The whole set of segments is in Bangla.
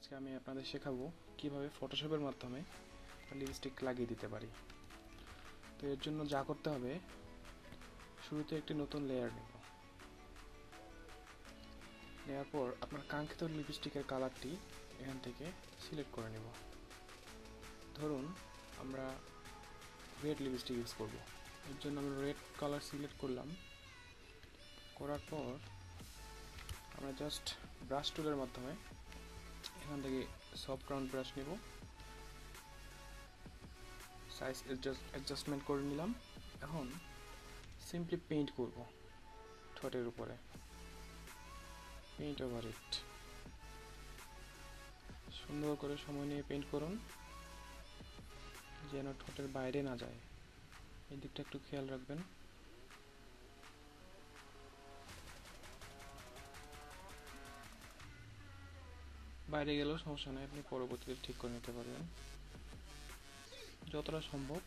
আজকে আমি আপনাদের শেখাবো কিভাবে ফটোশপের মাধ্যমে লিপস্টিক লাগিয়ে দিতে পারি। তো এর জন্য যা করতে হবে, শুরুতে একটি নতুন লেয়ার নেব। নেওয়ার পর আপনার কাঙ্ক্ষিত লিপস্টিকের কালারটি এখান থেকে সিলেক্ট করে নেব। ধরুন আমরা রেড লিপস্টিক ইউজ করব। এর জন্য আমরা রেড কালার সিলেক্ট করলাম। করার পর আমরা জাস্ট ব্রাশ টুলের মাধ্যমে এখান থেকে সফট রাউন্ড ব্রাশ নেব, সাইজ অ্যাডজাস্টমেন্ট করে নিলাম। এখন সিম্পলি পেইন্ট করব ঠোঁটের উপরে, পেইন্ট ওভার ইট। সুন্দর করে সময় নিয়ে পেইন্ট করুন যেন ঠোঁটের বাইরে না যায়, এই দিকটা একটু খেয়াল রাখবেন। বাইরে গেলেও সমস্যা নেই, আপনি পরবর্তীতে ঠিক করে নিতে পারবেন। যতটা সম্ভব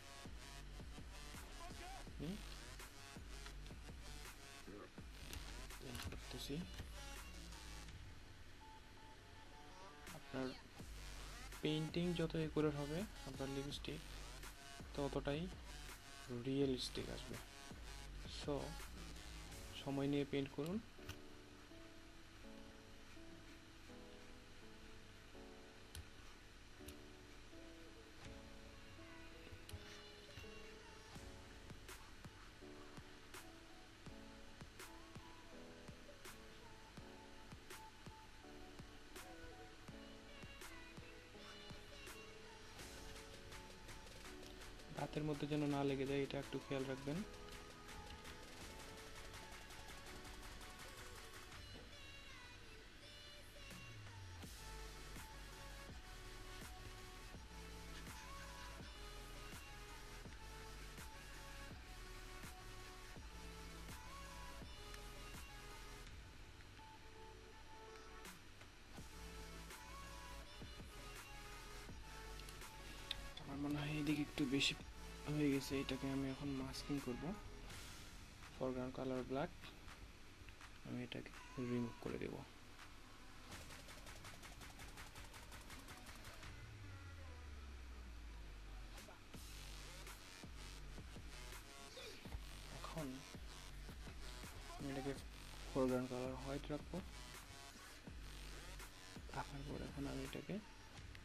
পেইন্ট করতেছি। আপনার পেইন্টিং যত একুরেট হবে আপনার লিপস্টিক ততটাই রিয়েলিস্টিক আসবে। সো সময় নিয়ে পেইন্ট করুন। হাতের মধ্যে যেন না লেগে যায়, এটা একটু খেয়াল রাখবেন। আমার মনে হয় এদিকে একটু বেশি হয়ে গেছে, এটাকে আমি এখন মাস্কিং করব। ফরগ্রাউন্ড কালার ব্ল্যাক, আমি এটাকে রিমুভ করে দেব। এখন আমি এটাকে ফরগ্রাউন্ড কালার হোয়াইট রাখবো। রাখার পর এখন আমি এটাকে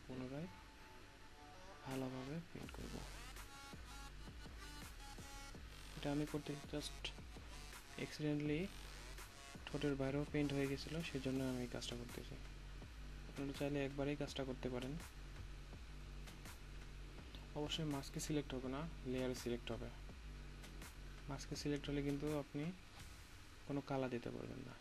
পুনরায় ভালোভাবে পেইন্ট করব। এটা আমি করতে জাস্ট অ্যাক্সিডেন্টলি ঠোঁটের বাইরেও পেইন্ট হয়ে গেছিলো, সেজন্য আমি এই কাজটা করতেছি। আপনারা চাইলে একবারেই কাজটা করতে পারেন। অবশ্যই মাস্কে সিলেক্ট হবে না, লেয়ারে সিলেক্ট হবে। মাস্কে সিলেক্ট হলে কিন্তু আপনি কোনো কালার দিতে পারবেন না।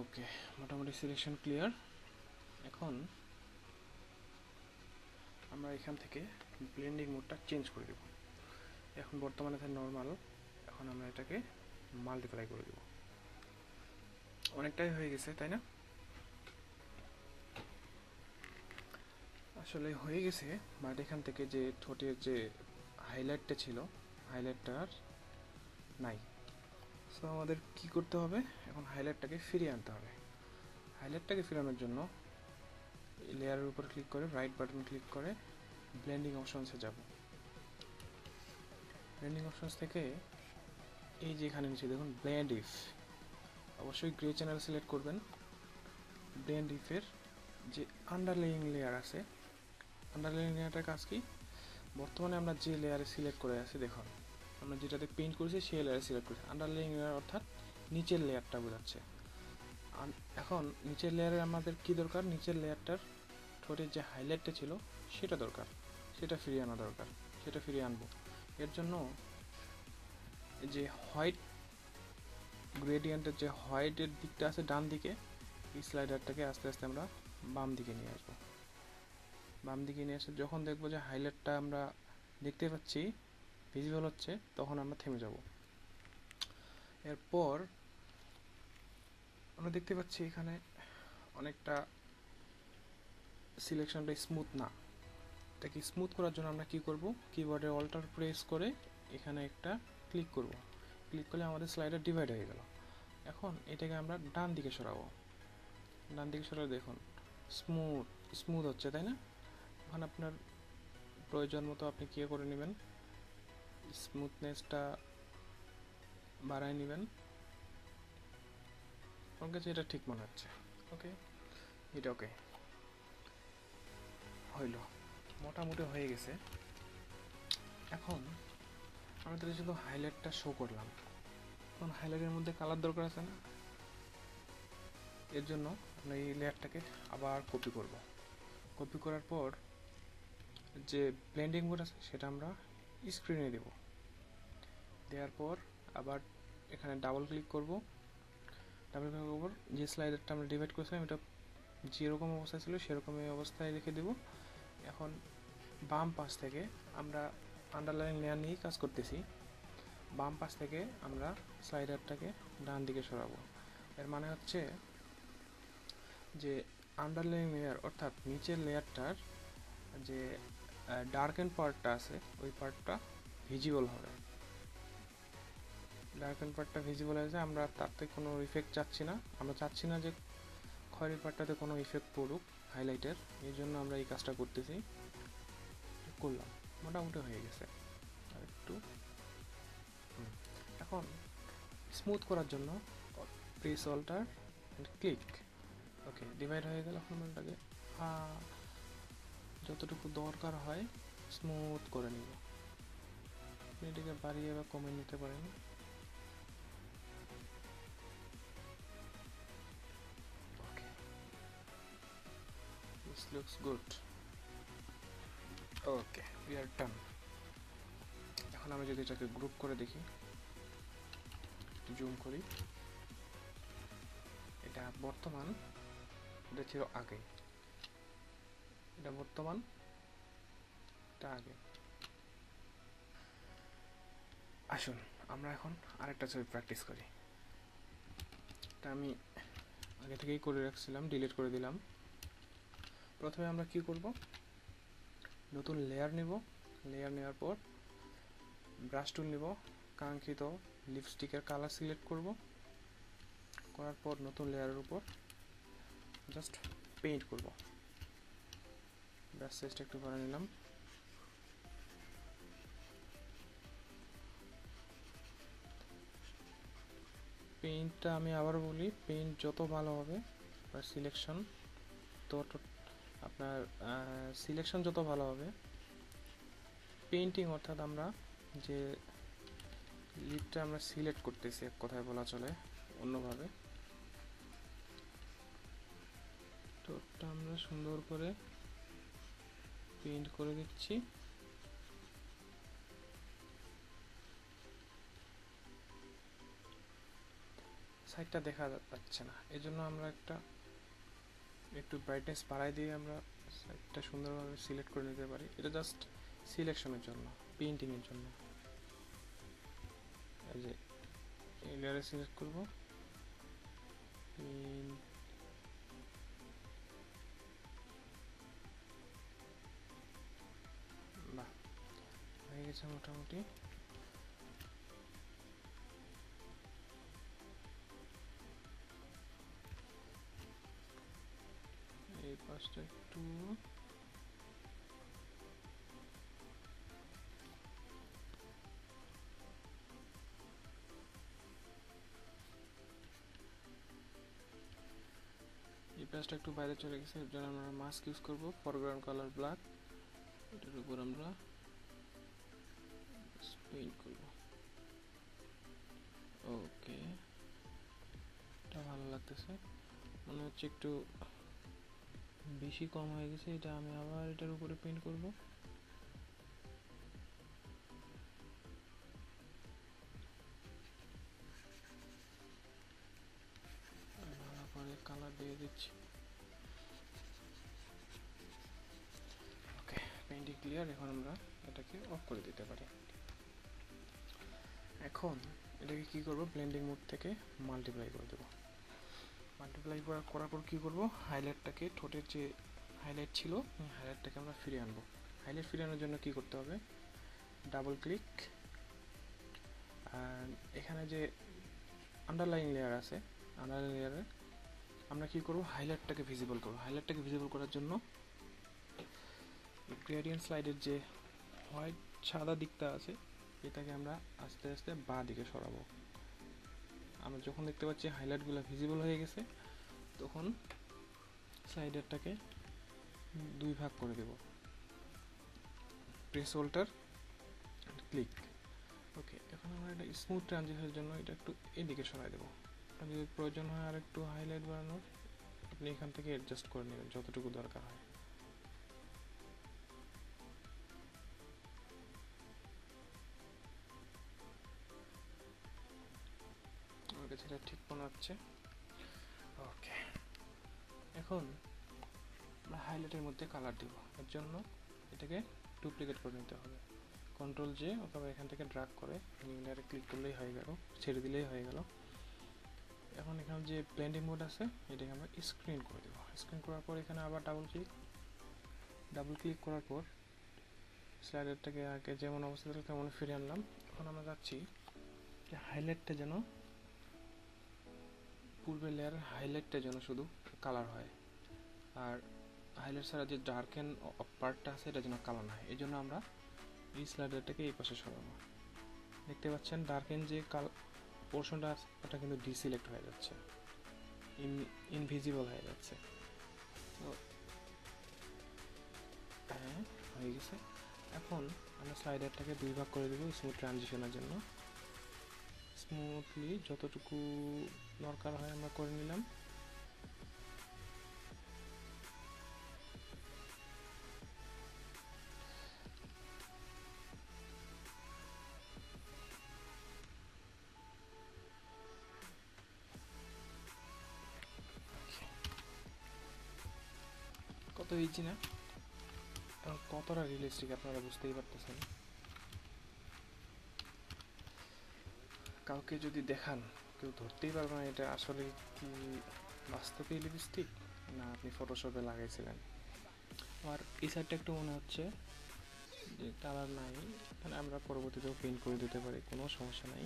ওকে, মোটামুটি সিলেকশন ক্লিয়ার। এখন আমরা এখান থেকে ব্লেন্ডিং মোডটা চেঞ্জ করে দেব। এখন বর্তমানে থাকে নর্মাল, এখন আমরা এটাকে মাল্টিপ্লাই করে দেব। অনেকটাই হয়ে গেছে, তাই না? আসলে হয়ে গেছে, বাট এখান থেকে যে ঠোঁটের যে হাইলাইটটা ছিল, হাইলাইটটা আর নাই। সো আমাদের কি করতে হবে, এখন হাইলাইটটাকে ফিরিয়ে আনতে হবে। হাইলাইটটাকে ফিরানোর জন্য লেয়ারের উপর ক্লিক করে রাইট বাটন ক্লিক করে ব্লেন্ডিং অপশনসে যাব। ব্লেন্ডিং অপশনস থেকে এই যে এখানে নিচে দেখুন ব্লেন্ড ইফ, অবশ্যই গ্রে চ্যানেল সিলেক্ট করবেন। ব্লেন্ড ইফের যে আন্ডারলেইং লেয়ার আছে, আন্ডারলেইং লেয়ারটার কাজ কি, বর্তমানে আমরা যে লেয়ারে সিলেক্ট করে আছি, দেখুন আমরা যেটাতে পেইন্ট করেছি সেই লেয়ারে সিলেক্ট করেছি। আন্ডারলেইং লেয়ার অর্থাৎ নিচের লেয়ারটা বোঝাচ্ছে। এখন নিচের লেয়ারে আমাদের কি দরকার, নিচের লেয়ারটার ঠোঁটের যে হাইলাইটটা ছিল সেটা দরকার, সেটা ফিরিয়ে আনা দরকার, সেটা ফিরিয়ে আনবো। এর জন্য যে হোয়াইট গ্রেডিয়েন্টের যে হোয়াইটের দিকটা আছে ডান দিকে, এই স্লাইডারটাকে আস্তে আস্তে আমরা বাম দিকে নিয়ে আসবো। বাম দিকে নিয়ে এসে যখন দেখবো যে হাইলাইটটা আমরা দেখতে পাচ্ছি ভিজিবল হচ্ছে, তখন আমরা থেমে যাব। এরপর আমরা দেখতে পাচ্ছি এখানে অনেকটা সিলেকশনটা স্মুথ না, এটাকে স্মুথ করার জন্য আমরা কি করব, কিবোর্ডে অল্টার প্রেস করে এখানে একটা ক্লিক করব। ক্লিক করলে আমাদের স্লাইডার ডিভাইড হয়ে গেল। এখন এটাকে আমরা ডান দিকে সরাবো। ডান দিকে সরালে দেখুন স্মুথ স্মুথ হচ্ছে, তাই না? এখন আপনার প্রয়োজন মতো আপনি কী করে নেবেন, স্মুথনেসটা বাড়ায় নেবেন। আমার কাছে এটা ঠিক মনে হচ্ছে। ওকে, এটা ওকে হইল, মোটামুটি হয়ে গেছে। এখন আমাদের শুধু হাইলাইটটা শো করলাম। এখন হাইলাইটের মধ্যে কালার দরকার আছে না? এর জন্য আমরা এই লেয়ারটাকে আবার কপি করব। কপি করার পর যে ব্লেন্ডিং মোড আছে সেটা আমরা স্ক্রিনে দেব। দেওয়ার পর আবার এখানে ডাবল ক্লিক করব। ডাবল ক্লিক করার পর যে স্লাইডারটা আমরা ডিভাইড করেছিলাম এটা যেরকম অবস্থায় ছিল সেরকমই অবস্থায় রেখে দেব। এখন বাম পাশ থেকে আমরা আন্ডারলাইন লেয়ার নিয়েই কাজ করতেছি। বাম পাশ থেকে আমরা স্লাইডারটাকে ডান দিকে সরাবো। এর মানে হচ্ছে যে আন্ডারলাইন লেয়ার অর্থাৎ নিচের লেয়ারটার যে ডার্কেন পার্টটা আছে ওই পার্টটা ভিজিবল হবে। ডার্কেন পার্টটা ভিজিবল হয়েছে, আমরা তাতে কোনো ইফেক্ট চাচ্ছি না। আমরা চাচ্ছি না যে খয়েরি পার্টটাতে কোনো ইফেক্ট পড়ুক হাইলাইটের, এই জন্য আমরা এই কাজটা করতেছি। করলাম, মোটামুটি হয়ে গেছে। আর একটু এখন স্মুথ করার জন্য প্রেস অল্টার ক্লিক। ওকে, ডিভাইড হয়ে গেল। এখন ওটাকে যতটুকু দরকার হয় স্মুথ করে নিব। এটাকে বাড়িয়ে বা কমিয়ে নিতে পারেন। Okay, this looks good. Okay, we are done. এখন আমি যদি এটাকে গ্রুপ করে দেখি, জুম করি, এটা বর্তমান, এটা ছিল আগে, এটা বর্তমান, এটা আগে। আসুন আমরা এখন আরেকটা ছবি প্র্যাকটিস করি। এটা আমি আগে থেকেই করে রাখছিলাম, ডিলিট করে দিলাম। প্রথমে আমরা কি করব, নতুন লেয়ার নিব। লেয়ার নেওয়ার পর ব্রাশ টুল নিব, কাঙ্ক্ষিত লিপস্টিকের কালার সিলেক্ট করব। করার পর নতুন লেয়ারের উপর জাস্ট পেইন্ট করব। ব্রাশ সাইজটা একটু বাড়িয়ে নিলাম। পেইন্টটা আমি আবার বলি, পেইন্ট যত ভালো হবে বা সিলেকশন তত আপনার সিলেকশন যত ভালো হবে, পেইন্টিং অর্থাৎ আমরা যে লিপটা আমরা সিলেক্ট করতেছি এক কথায় বলা চলে, অন্যভাবে টোটটা আমরা সুন্দর করে পেইন্ট করে দিচ্ছি। সাইডটা দেখা যাচ্ছে না, এই জন্য আমরা একটু ব্রাইটনেস বাড়াই দিয়ে আমরা সাইডটা সুন্দরভাবে সিলেক্ট করে নিতে পারি। এটা জাস্ট সিলেকশনের জন্য, পেইন্টিংয়ের জন্য। এই যে এই লেয়ারে সিলেক্ট করব, বাহ হয়ে গেছে মোটামুটি। এই পাশটা একটু এই পেজটা একটু বাইরে চলে গেছে, এর জন্য আমরা মাস্ক ইউজ করব, ফরগ্রাউন্ড কালার ব্ল্যাক, এটার উপর আমরা পেইন্ট করব। ওকে, এটা ভালো লাগতেছে, মনে হচ্ছে একটু বেশি কম হয়ে গেছে। এটা আমি আবার এটার উপরে পেইন্ট করব। ভালো করে কালার দিয়ে দিচ্ছি। ওকে, পেইন্টিং ক্লিয়ার। এখন আমরা এটাকে অফ করে দিতে পারি। এখন এটাকে কি করব, ব্লেন্ডিং মোড থেকে মাল্টিপ্লাই করে দেব। মাল্টিপ্লাই করার পর কি করব, হাইলাইটটাকে, ঠোঁটের যে হাইলাইট ছিল হাইলাইটটাকে আমরা ফিরিয়ে আনবো। হাইলাইট ফিরানোর জন্য কি করতে হবে, ডাবল ক্লিক, আর এখানে যে আন্ডারলাইন লেয়ার আছে, আন্ডারলাইন লেয়ারে আমরা কি করব, হাইলাইটটাকে ভিজিবল করব। হাইলাইটটাকে ভিজিবল করার জন্য গ্রেডিয়েন্ট স্লাইডের যে হোয়াইট সাদা দিকটা আছে এটাকে আমরা আস্তে আস্তে বাঁ দিকে সরাবো। আমরা যখন দেখতে পাচ্ছি হাইলাইটগুলো ভিজিবল হয়ে গেছে তখন স্লাইডারটাকে 2 ভাগ করে দেব, প্রেস হোল্ডার ক্লিক। ওকে, এখন আমরা এটা স্মুথ ট্রানজিশনের জন্য এটা একটু এদিকে সরাই দেবো। যদি প্রয়োজন হয় আর একটু হাইলাইট বাড়ানোর, আপনি এখান থেকে অ্যাডজাস্ট করে নেবেন যতটুকু দরকার হয়। আমার কাছে এটা ঠিক মনে হচ্ছে। ওকে, এখন আমরা হাইলাইটের মধ্যে কালার দিব। এর জন্য এটাকে ডুপ্লিকেট করে নিতে হবে, কন্ট্রোল জে অথবা এখান থেকে ড্র্যাগ করে লেয়ারে ক্লিক করলেই হয়ে গেল, ছেড়ে দিলেই হয়ে গেল। এখন এখানে যে ব্লেন্ডিং মোড আছে এটাকে আমরা স্ক্রিন করে দেবো। স্ক্রিন করার পর এখানে আবার ডাবল ক্লিক করার পর স্লাইডারটাকে আগে যেমন অবস্থা ছিল তেমন ফিরে আনলাম। এখন আমরা যাচ্ছি যে হাইলাইটটা যেন, পূর্বের লেয়ারের হাইলাইটটা যেন শুধু কালার হয়, আর হাইলাইট ছাড়া যে ডার্কেন পার্টটা আছে এটা যেন কালার না হয়। এই জন্য আমরা এই স্লাইডারটাকে এই পাশে সরাবো। দেখতে পাচ্ছেন ডার্কেন যে পোর্শনটা আছে ওটা কিন্তু ডিসিলেক্ট হয়ে যাচ্ছে, ইনভিজিবল হয়ে যাচ্ছে। তো হ্যাঁ, হয়ে গেছে। এখন আমরা স্লাইডারটাকে 2 ভাগ করে দেবো স্মুথ ট্রানজিশনের জন্য। স্মুথলি যতটুকু দরকার হয় আমরা করে নিলাম। কত ইজি না, কতটা রিয়েলিস্টিক আপনারা বুঝতেই পারতেছেন। কাউকে যদি দেখান কেউ ধরতেই পারবে না এটা আসলে কি বাস্তবে লিপস্টিক না আপনি ফটোশপে লাগাইছিলেন। আর এই সাইডটা একটু মনে হচ্ছে যে কালার নাই, তাহলে আমরা পরবর্তীতেও পেইন্ট করে দিতে পারি, কোনো সমস্যা নাই।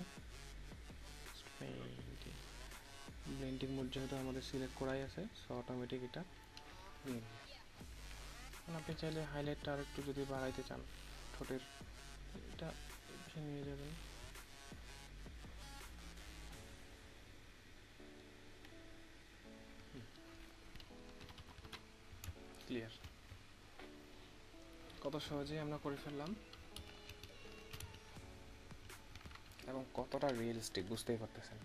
ব্লেন্ডিং মোড যেহেতু আমাদের সিলেক্ট করাই আছে সো অটোমেটিক এটা নিয়ে নেবে। আপনি চাইলে হাইলাইটটা আর একটু যদি বাড়াইতে চান ঠোঁটের, এটা নিয়ে যাবেন। ক্লিয়ার, কত সহজেই আমরা করে ফেললাম এবং কতটা রিয়েলিস্টিক বুঝতেই পারতেছেন।